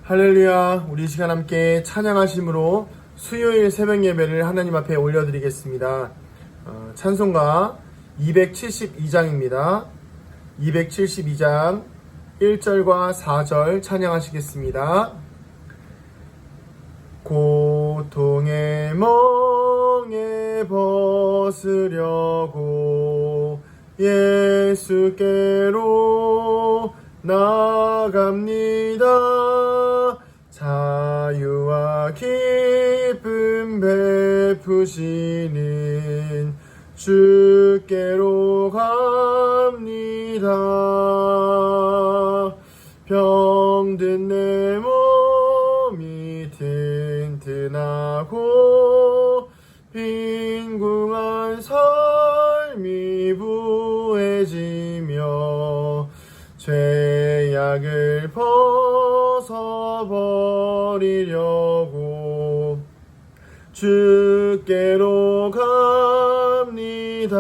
할렐루야. 우리 이 시간 함께 찬양하심으로 수요일 새벽 예배를 하나님 앞에 올려드리겠습니다. 찬송가 272장입니다. 272장 1절과 4절 찬양하시겠습니다. 고통의 멍에 벗으려고 예수께로 나갑니다. 자유와 기쁨 베푸시는 주께로 갑니다. 병든 내 몸이 튼튼하고 빈궁한 삶이 부해지며 죄악을 벗어버리려고 주께로 갑니다.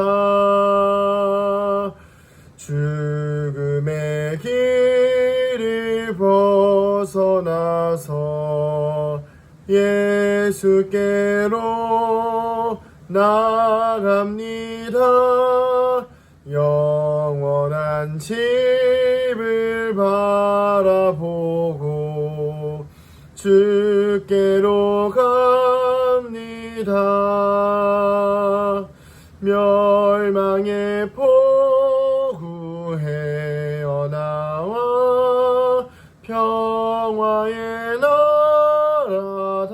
죽음의 길을 벗어나서 예수께로 나갑니다. 영원한 집을 바라보고 주께로 갑니다. 멸망의 포구 헤어나와 평화의 나라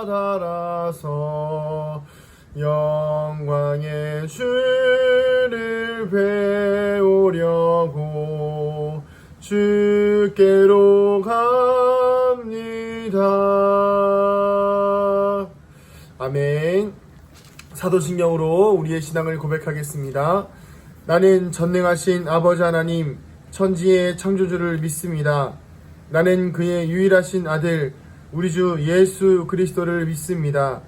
다다라서 영광의 주를 배우려고 주께로 갑니다. 아멘. 사도신경으로 우리의 신앙을 고백하겠습니다. 나는 전능하신 아버지 하나님, 천지의 창조주를 믿습니다. 나는 그의 유일하신 아들, 우리 주 예수 그리스도를 믿습니다.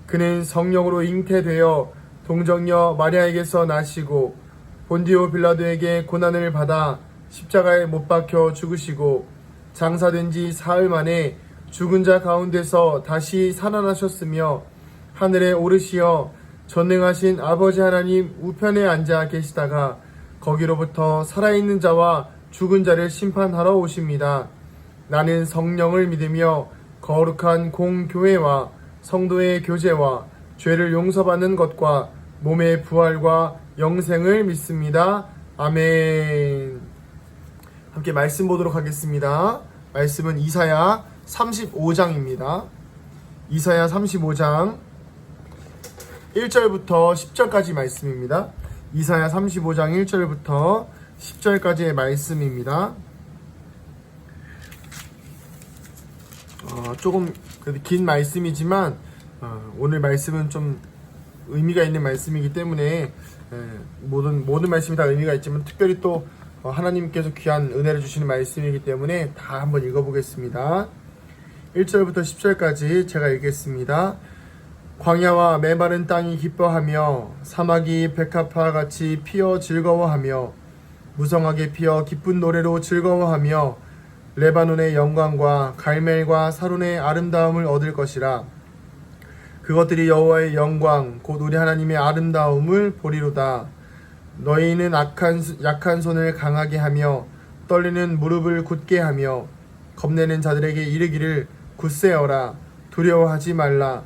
그는 성령으로 잉태되어 동정녀 마리아에게서 나시고 본디오 빌라도에게 고난을 받아 십자가에 못 박혀 죽으시고 장사된 지 사흘 만에 죽은 자 가운데서 다시 살아나셨으며 하늘에 오르시어 전능하신 아버지 하나님 우편에 앉아 계시다가 거기로부터 살아있는 자와 죽은 자를 심판하러 오십니다. 나는 성령을 믿으며 거룩한 공교회와 성도의 교제와 죄를 용서받는 것과 몸의 부활과 영생을 믿습니다. 아멘. 함께 말씀 보도록 하겠습니다. 말씀은 이사야 35장입니다. 이사야 35장 1절부터 10절까지 말씀입니다. 이사야 35장 1절부터 10절까지의 말씀입니다. 조금 긴 말씀이지만 오늘 말씀은 좀 의미가 있는 말씀이기 때문에 모든 말씀이 다 의미가 있지만 특별히 또 하나님께서 귀한 은혜를 주시는 말씀이기 때문에 다 한번 읽어보겠습니다. 1절부터 10절까지 제가 읽겠습니다. 광야와 메마른 땅이 기뻐하며 사막이 백합화 같이 피어 즐거워하며 무성하게 피어 기쁜 노래로 즐거워하며 레바논의 영광과 갈멜과 사론의 아름다움을 얻을 것이라. 그것들이 여호와의 영광 곧 우리 하나님의 아름다움을 보리로다. 너희는 약한 손을 강하게 하며 떨리는 무릎을 굳게 하며 겁내는 자들에게 이르기를 굳세어라. 두려워하지 말라.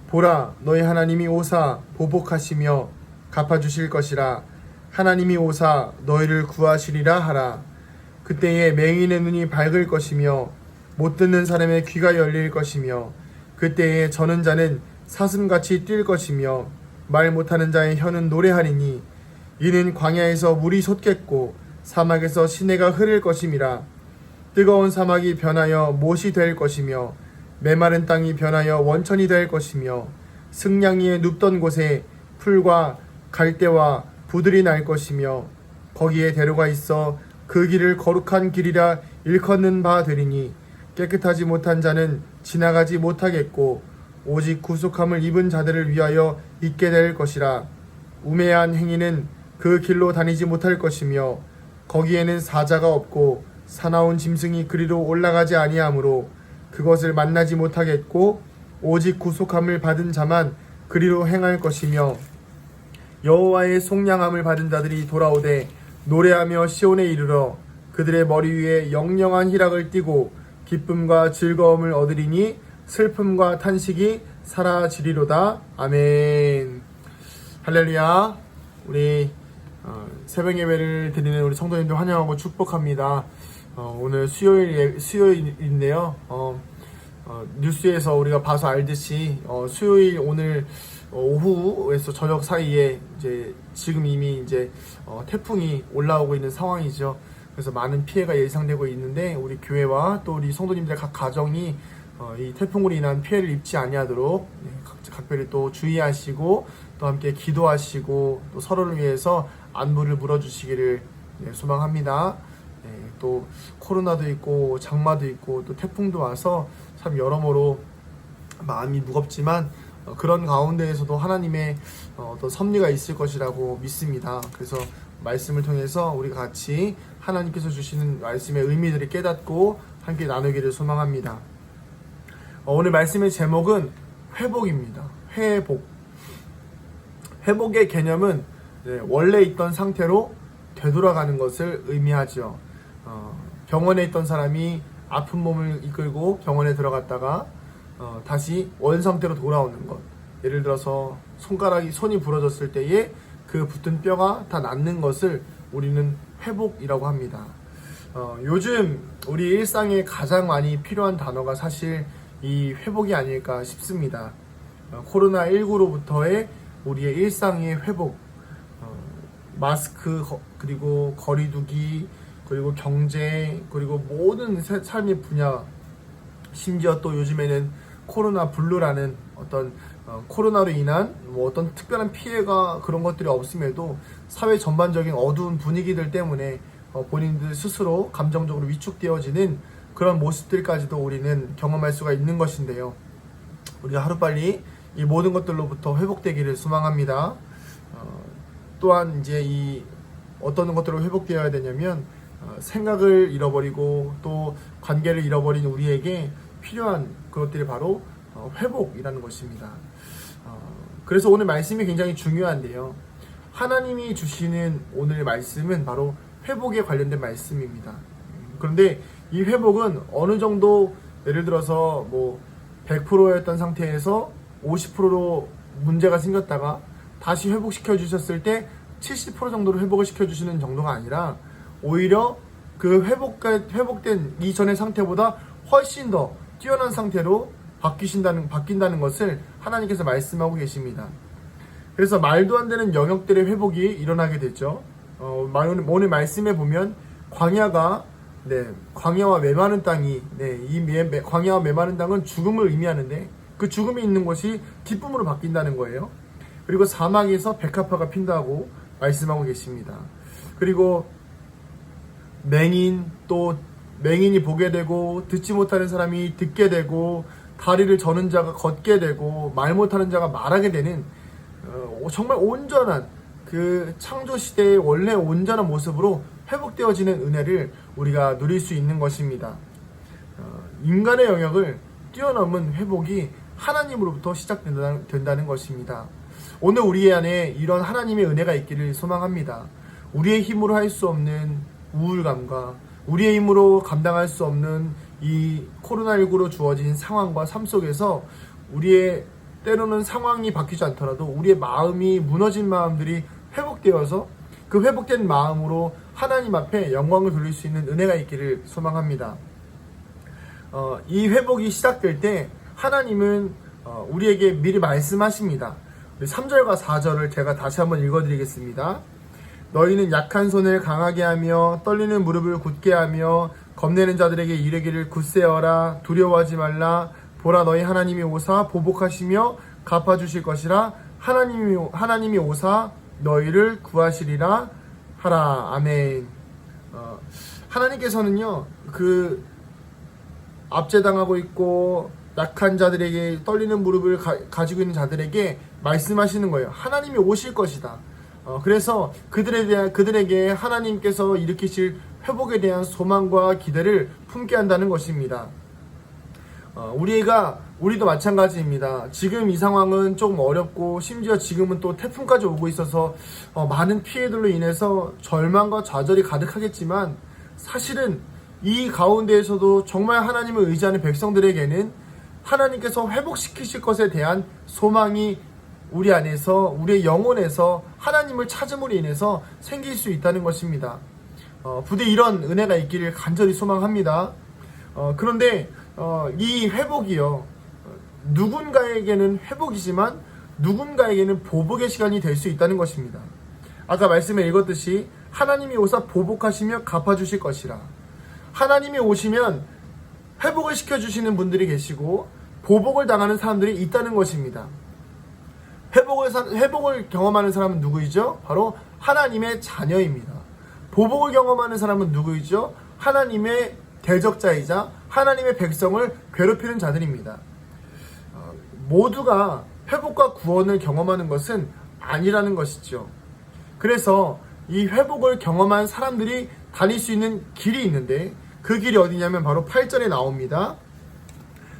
보라, 너희 하나님이 오사 보복하시며 갚아주실 것이라. 하나님이 오사 너희를 구하시리라 하라. 그때에 맹인의 눈이 밝을 것이며 못 듣는 사람의 귀가 열릴 것이며 그때에 저는 자는 사슴같이 뛸 것이며 말 못하는 자의 혀는 노래하리니 이는 광야에서 물이 솟겠고 사막에서 시내가 흐를 것임이라. 뜨거운 사막이 변하여 못이 될 것이며 메마른 땅이 변하여 원천이 될 것이며 승냥이에 눕던 곳에 풀과 갈대와 부들이 날 것이며 거기에 대로가 있어 그 길을 거룩한 길이라 일컫는 바 되리니 깨끗하지 못한 자는 지나가지 못하겠고 오직 구속함을 입은 자들을 위하여 있게 될 것이라. 우매한 행위는 그 길로 다니지 못할 것이며 거기에는 사자가 없고 사나운 짐승이 그리로 올라가지 아니하므로 그것을 만나지 못하겠고 오직 구속함을 받은 자만 그리로 행할 것이며 여호와의 속량함을 받은 자들이 돌아오되 노래하며 시온에 이르러 그들의 머리 위에 영영한 희락을 띠고 기쁨과 즐거움을 얻으리니 슬픔과 탄식이 사라지리로다. 아멘. 할렐루야. 우리 새벽 예배를 드리는 우리 성도님들 환영하고 축복합니다. 오늘 수요일인데요. 뉴스에서 우리가 봐서 알듯이 수요일 오늘 오후에서 저녁 사이에 이제 지금 이미 이제 태풍이 올라오고 있는 상황이죠. 그래서 많은 피해가 예상되고 있는데 우리 교회와 또 우리 성도님들 각 가정이 이 태풍으로 인한 피해를 입지 아니하도록 각별히 또 주의하시고 또 함께 기도하시고 또 서로를 위해서 안부를 물어주시기를 소망합니다. 또 코로나도 있고 장마도 있고 또 태풍도 와서 참 여러모로 마음이 무겁지만 그런 가운데에서도 하나님의 어떤 섭리가 있을 것이라고 믿습니다. 그래서 말씀을 통해서 우리 같이 하나님께서 주시는 말씀의 의미들을 깨닫고 함께 나누기를 소망합니다. 오늘 말씀의 제목은 회복입니다. 회복의 개념은 원래 있던 상태로 되돌아가는 것을 의미하죠. 병원에 있던 사람이 아픈 몸을 이끌고 병원에 들어갔다가 다시 원상태로 돌아오는 것. 예를 들어서 손이 부러졌을 때에 그 붙은 뼈가 다 낫는 것을 우리는 회복이라고 합니다. 요즘 우리 일상에 가장 많이 필요한 단어가 사실 이 회복이 아닐까 싶습니다. 코로나19로부터의 우리의 일상의 회복, 마스크 그리고 거리두기 그리고 경제 그리고 모든 삶의 분야, 심지어 또 요즘에는 코로나 블루라는 어떤 코로나로 인한 어떤 특별한 피해가 그런 것들이 없음에도 사회 전반적인 어두운 분위기들 때문에 본인들 스스로 감정적으로 위축되어지는 그런 모습들까지도 우리는 경험할 수가 있는 것인데요. 우리가 하루빨리 이 모든 것들로부터 회복되기를 소망합니다. 또한 이제 이 어떤 것들로 회복되어야 되냐면 생각을 잃어버리고 또 관계를 잃어버린 우리에게 필요한 그것들이 바로 회복이라는 것입니다. 그래서 오늘 말씀이 굉장히 중요한데요. 하나님이 주시는 오늘 말씀은 바로 회복에 관련된 말씀입니다. 그런데 이 회복은 어느 정도 예를 들어서 뭐 100%였던 상태에서 50%로 문제가 생겼다가 다시 회복시켜 주셨을 때 70% 정도로 회복을 시켜 주시는 정도가 아니라 오히려 그 회복된 이전의 상태보다 훨씬 더 뛰어난 상태로 바뀐다는 것을 하나님께서 말씀하고 계십니다. 그래서 말도 안 되는 영역들의 회복이 일어나게 되죠. 오늘 말씀에 보면 광야와 메마른 땅이 이 광야와 메마른 땅은 죽음을 의미하는데 그 죽음이 있는 곳이 기쁨으로 바뀐다는 거예요. 그리고 사막에서 백합화가 핀다고 말씀하고 계십니다. 그리고 맹인이 보게 되고 듣지 못하는 사람이 듣게 되고 다리를 저는 자가 걷게 되고 말 못하는 자가 말하게 되는 정말 온전한 그 창조 시대의 원래 온전한 모습으로 회복되어지는 은혜를 우리가 누릴 수 있는 것입니다. 인간의 영역을 뛰어넘은 회복이 하나님으로부터 시작된다는 것입니다. 오늘 우리 안에 이런 하나님의 은혜가 있기를 소망합니다. 우리의 힘으로 할 수 없는 우울감과 우리의 힘으로 감당할 수 없는 이 코로나19로 주어진 상황과 삶 속에서 우리의 때로는 상황이 바뀌지 않더라도 우리의 마음이 무너진 마음들이 회복되어서 그 회복된 마음으로 하나님 앞에 영광을 돌릴 수 있는 은혜가 있기를 소망합니다. 이 회복이 시작될 때 하나님은 우리에게 미리 말씀하십니다. 3절과 4절을 제가 다시 한번 읽어드리겠습니다. 너희는 약한 손을 강하게 하며 떨리는 무릎을 굳게 하며 겁내는 자들에게 이르기를 굳세어라 두려워하지 말라 보라 너희 하나님이 오사 보복하시며 갚아주실 것이라 하나님이 오사 너희를 구하시리라 하라. 아멘. 하나님께서는요 그 압제당하고 있고 약한 자들에게 떨리는 무릎을 가지고 있는 자들에게 말씀하시는 거예요. 하나님이 오실 것이다. 그래서 그들에게 하나님께서 일으키실 회복에 대한 소망과 기대를 품게 한다는 것입니다. 우리도 마찬가지입니다. 지금 이 상황은 조금 어렵고 심지어 지금은 또 태풍까지 오고 있어서 많은 피해들로 인해서 절망과 좌절이 가득하겠지만, 사실은 이 가운데에서도 정말 하나님을 의지하는 백성들에게는 하나님께서 회복시키실 것에 대한 소망이 우리 안에서, 우리의 영혼에서 하나님을 찾음으로 인해서 생길 수 있다는 것입니다. 부디 이런 은혜가 있기를 간절히 소망합니다. 그런데 이 회복이요, 누군가에게는 회복이지만 누군가에게는 보복의 시간이 될 수 있다는 것입니다. 아까 말씀에 읽었듯이 하나님이 오사 보복하시며 갚아주실 것이라. 하나님이 오시면 회복을 시켜주시는 분들이 계시고 보복을 당하는 사람들이 있다는 것입니다. 회복을 경험하는 사람은 누구이죠? 바로 하나님의 자녀입니다. 보복을 경험하는 사람은 누구이죠? 하나님의 대적자이자 하나님의 백성을 괴롭히는 자들입니다. 모두가 회복과 구원을 경험하는 것은 아니라는 것이죠. 그래서 이 회복을 경험한 사람들이 다닐 수 있는 길이 있는데, 그 길이 어디냐면 바로 8절에 나옵니다.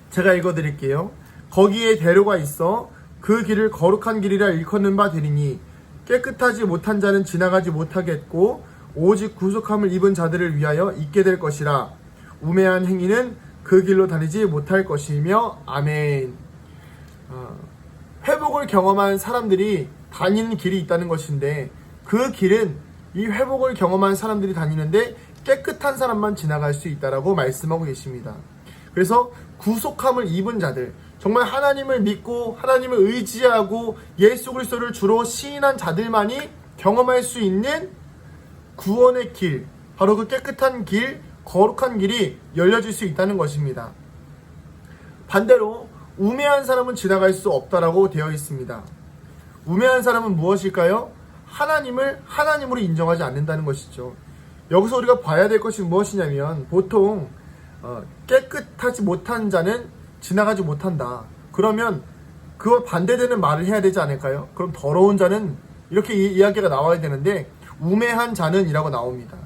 제가 읽어드릴게요. 거기에 대로가 있어 그 길을 거룩한 길이라 일컫는 바 되리니 깨끗하지 못한 자는 지나가지 못하겠고 오직 구속함을 입은 자들을 위하여 있게 될 것이라. 우매한 행위는 그 길로 다니지 못할 것이며. 아멘. 회복을 경험한 사람들이 다니는 길이 있다는 것인데, 그 길은 이 회복을 경험한 사람들이 다니는데 깨끗한 사람만 지나갈 수 있다라고 말씀하고 계십니다. 그래서 구속함을 입은 자들, 정말 하나님을 믿고 하나님을 의지하고 예수 그리스도를 주로 시인한 자들만이 경험할 수 있는 구원의 길, 바로 그 깨끗한 길, 거룩한 길이 열려질 수 있다는 것입니다. 반대로 우매한 사람은 지나갈 수 없다라고 되어 있습니다. 우매한 사람은 무엇일까요? 하나님을 하나님으로 인정하지 않는다는 것이죠. 여기서 우리가 봐야 될 것이 무엇이냐면, 보통 깨끗하지 못한 자는 지나가지 못한다. 그러면 그와 반대되는 말을 해야 되지 않을까요? 그럼 더러운 자는, 이렇게 이야기가 나와야 되는데 우매한 자는 이라고 나옵니다.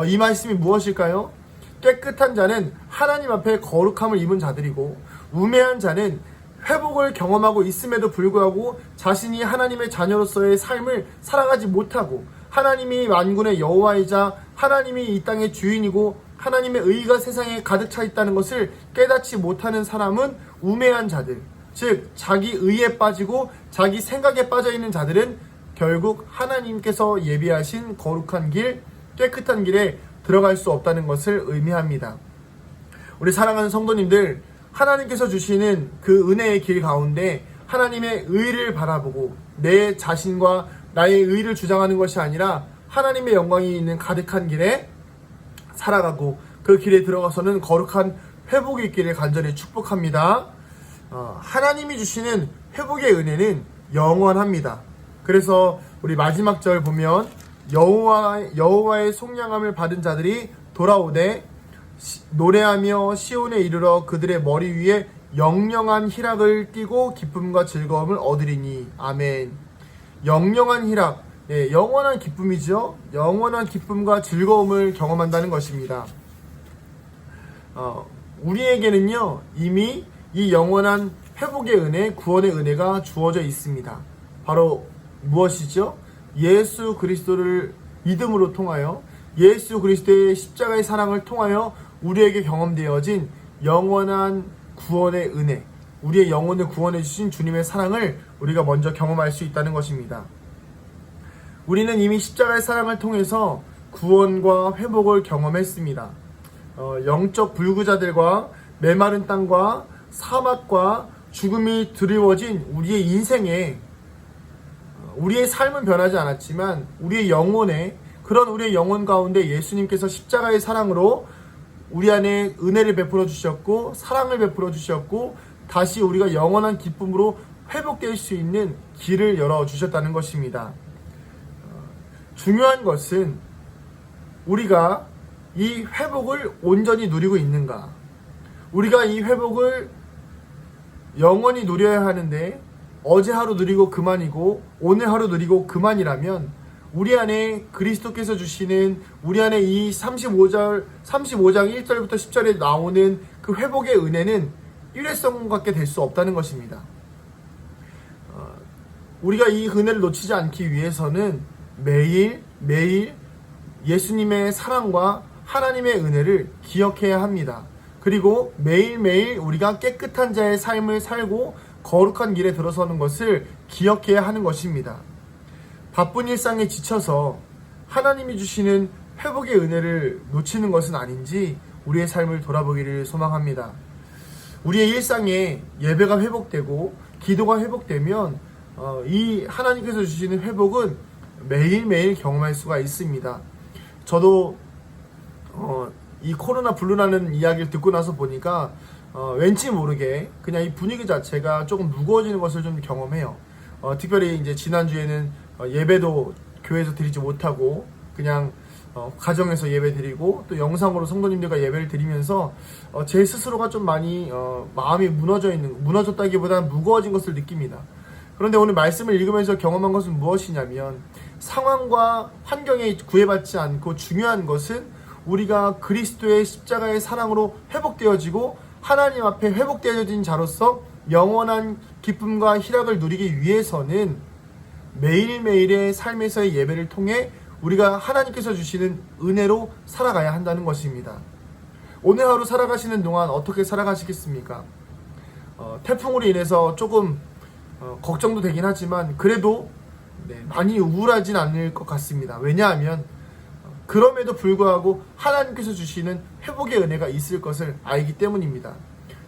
이 말씀이 무엇일까요? 깨끗한 자는 하나님 앞에 거룩함을 입은 자들이고, 우매한 자는 회복을 경험하고 있음에도 불구하고 자신이 하나님의 자녀로서의 삶을 살아가지 못하고, 하나님이 만군의 여호와이자 하나님이 이 땅의 주인이고 하나님의 의가 세상에 가득 차 있다는 것을 깨닫지 못하는 사람은 우매한 자들, 즉 자기 의에 빠지고 자기 생각에 빠져 있는 자들은 결국 하나님께서 예비하신 거룩한 길, 깨끗한 길에 들어갈 수 없다는 것을 의미합니다. 우리 사랑하는 성도님들, 하나님께서 주시는 그 은혜의 길 가운데 하나님의 의를 바라보고 내 자신과 나의 의를 주장하는 것이 아니라 하나님의 영광이 있는 가득한 길에 살아가고 그 길에 들어가서는 거룩한 회복이 있기를 간절히 축복합니다. 하나님이 주시는 회복의 은혜는 영원합니다. 그래서 우리 마지막 절 보면 여호와의 속량함을 받은 자들이 돌아오되 노래하며 시온에 이르러 그들의 머리 위에 영영한 희락을 띠고 기쁨과 즐거움을 얻으리니. 아멘. 영영한 희락, 영원한 기쁨이죠. 영원한 기쁨과 즐거움을 경험한다는 것입니다. 우리에게는요 이미 이 영원한 회복의 은혜, 구원의 은혜가 주어져 있습니다. 바로 무엇이죠? 예수 그리스도를 믿음으로 통하여, 예수 그리스도의 십자가의 사랑을 통하여 우리에게 경험되어진 영원한 구원의 은혜, 우리의 영혼을 구원해 주신 주님의 사랑을 우리가 먼저 경험할 수 있다는 것입니다. 우리는 이미 십자가의 사랑을 통해서 구원과 회복을 경험했습니다. 영적 불구자들과 메마른 땅과 사막과 죽음이 드리워진 우리의 인생에, 우리의 삶은 변하지 않았지만 우리의 영혼에, 그런 우리의 영혼 가운데 예수님께서 십자가의 사랑으로 우리 안에 은혜를 베풀어 주셨고 사랑을 베풀어 주셨고 다시 우리가 영원한 기쁨으로 회복될 수 있는 길을 열어주셨다는 것입니다. 중요한 것은 우리가 이 회복을 온전히 누리고 있는가, 우리가 이 회복을 영원히 누려야 하는데 어제 하루 누리고 그만이고 오늘 하루 누리고 그만이라면 우리 안에 그리스도께서 주시는 우리 안에 이 35장 1절부터 10절에 나오는 그 회복의 은혜는 일회성 갖게 될 수 없다는 것입니다. 우리가 이 은혜를 놓치지 않기 위해서는 매일 예수님의 사랑과 하나님의 은혜를 기억해야 합니다. 그리고 매일매일 우리가 깨끗한 자의 삶을 살고 거룩한 길에 들어서는 것을 기억해야 하는 것입니다. 바쁜 일상에 지쳐서 하나님이 주시는 회복의 은혜를 놓치는 것은 아닌지 우리의 삶을 돌아보기를 소망합니다. 우리의 일상에 예배가 회복되고 기도가 회복되면 이 하나님께서 주시는 회복은 매일매일 경험할 수가 있습니다. 저도 이 코로나 블루라는 이야기를 듣고 나서 보니까 왠지 모르게 그냥 이 분위기 자체가 조금 무거워지는 것을 좀 경험해요. 특별히 이제 지난주에는 예배도 교회에서 드리지 못하고 그냥 가정에서 예배 드리고 또 영상으로 성도님들과 예배를 드리면서 제 스스로가 좀 많이 마음이 무너졌다기보다는 무거워진 것을 느낍니다. 그런데 오늘 말씀을 읽으면서 경험한 것은 무엇이냐면 상황과 환경에 구애받지 않고 중요한 것은 우리가 그리스도의 십자가의 사랑으로 회복되어지고 하나님 앞에 회복되어진 자로서 영원한 기쁨과 희락을 누리기 위해서는 매일매일의 삶에서의 예배를 통해 우리가 하나님께서 주시는 은혜로 살아가야 한다는 것입니다. 오늘 하루 살아가시는 동안 어떻게 살아가시겠습니까? 태풍으로 인해서 조금 걱정도 되긴 하지만 그래도 많이 우울하진 않을 것 같습니다. 왜냐하면 그럼에도 불구하고 하나님께서 주시는 회복의 은혜가 있을 것을 알기 때문입니다.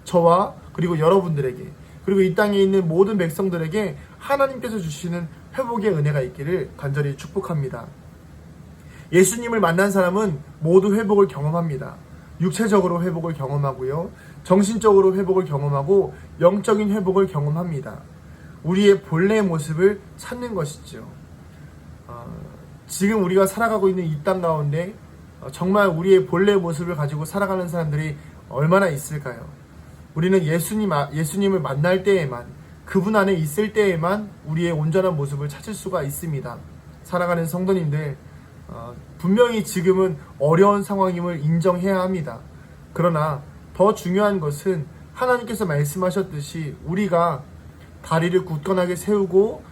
저와 그리고 여러분들에게 그리고 이 땅에 있는 모든 백성들에게 하나님께서 주시는 회복의 은혜가 있기를 간절히 축복합니다. 예수님을 만난 사람은 모두 회복을 경험합니다. 육체적으로 회복을 경험하고요. 정신적으로 회복을 경험하고 영적인 회복을 경험합니다. 우리의 본래의 모습을 찾는 것이죠. 지금 우리가 살아가고 있는 이 땅 가운데 정말 우리의 본래의 모습을 가지고 살아가는 사람들이 얼마나 있을까요? 우리는 예수님을 만날 때에만 그분 안에 있을 때에만 우리의 온전한 모습을 찾을 수가 있습니다. 살아가는 성도님들 분명히 지금은 어려운 상황임을 인정해야 합니다. 그러나 더 중요한 것은 하나님께서 말씀하셨듯이 우리가 다리를 굳건하게 세우고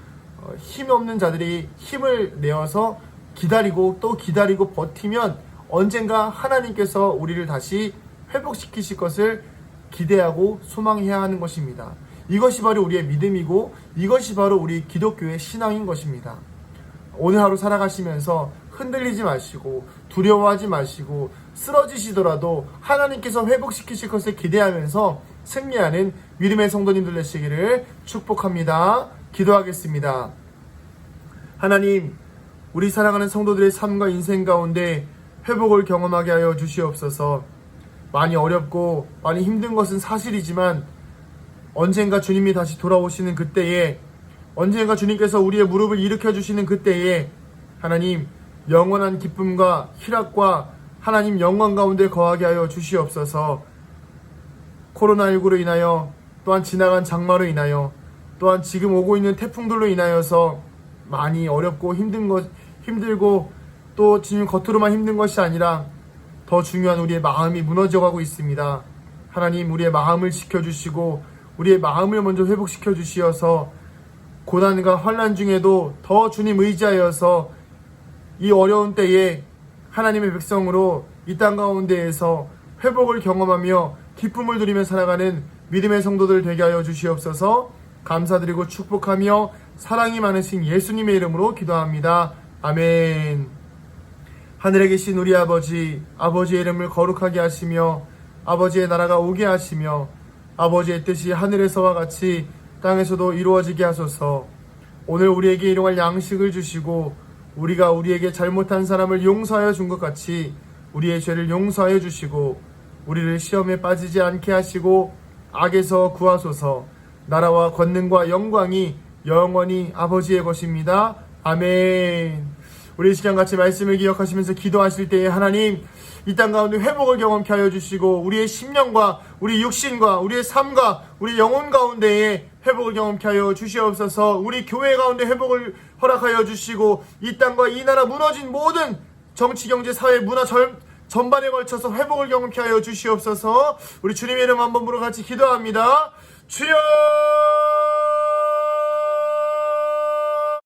힘없는 자들이 힘을 내어서 기다리고 또 기다리고 버티면 언젠가 하나님께서 우리를 다시 회복시키실 것을 기대하고 소망해야 하는 것입니다. 이것이 바로 우리의 믿음이고 이것이 바로 우리 기독교의 신앙인 것입니다. 오늘 하루 살아가시면서 흔들리지 마시고 두려워하지 마시고 쓰러지시더라도 하나님께서 회복시키실 것을 기대하면서 승리하는 믿음의 성도님들 되시기를 축복합니다. 기도하겠습니다. 하나님, 우리 사랑하는 성도들의 삶과 인생 가운데 회복을 경험하게 하여 주시옵소서. 많이 어렵고 많이 힘든 것은 사실이지만 언젠가 주님이 다시 돌아오시는 그때에, 언젠가 주님께서 우리의 무릎을 일으켜 주시는 그때에 하나님 영원한 기쁨과 희락과 하나님 영광 가운데 거하게 하여 주시옵소서. 코로나19로 인하여 또한 지나간 장마로 인하여 또한 지금 오고 있는 태풍들로 인하여서 많이 어렵고 힘들고 또 지금 겉으로만 힘든 것이 아니라 더 중요한 우리의 마음이 무너져가고 있습니다. 하나님, 우리의 마음을 지켜주시고 우리의 마음을 먼저 회복시켜 주시어서 고난과 환난 중에도 더 주님 의지하여서 이 어려운 때에 하나님의 백성으로 이 땅 가운데에서 회복을 경험하며 기쁨을 누리며 살아가는 믿음의 성도들 되게 하여 주시옵소서. 감사드리고 축복하며 사랑이 많으신 예수님의 이름으로 기도합니다. 아멘. 하늘에 계신 우리 아버지, 아버지의 이름을 거룩하게 하시며 아버지의 나라가 오게 하시며 아버지의 뜻이 하늘에서와 같이 땅에서도 이루어지게 하소서. 오늘 우리에게 일용할 양식을 주시고 우리가 우리에게 잘못한 사람을 용서하여 준 것 같이 우리의 죄를 용서하여 주시고 우리를 시험에 빠지지 않게 하시고 악에서 구하소서. 나라와 권능과 영광이 영원히 아버지의 것입니다. 아멘. 우리 이 시간 같이 말씀을 기억하시면서 기도하실 때에 하나님 이 땅 가운데 회복을 경험케 하여 주시고 우리의 심령과 우리 육신과 우리의 삶과 우리 영혼 가운데에 회복을 경험케 하여 주시옵소서. 우리 교회 가운데 회복을 허락하여 주시고 이 땅과 이 나라 무너진 모든 정치, 경제, 사회, 문화 전반에 걸쳐서 회복을 경험케 하여 주시옵소서. 우리 주님의 이름 한 번 부르 같이 기도합니다. 주여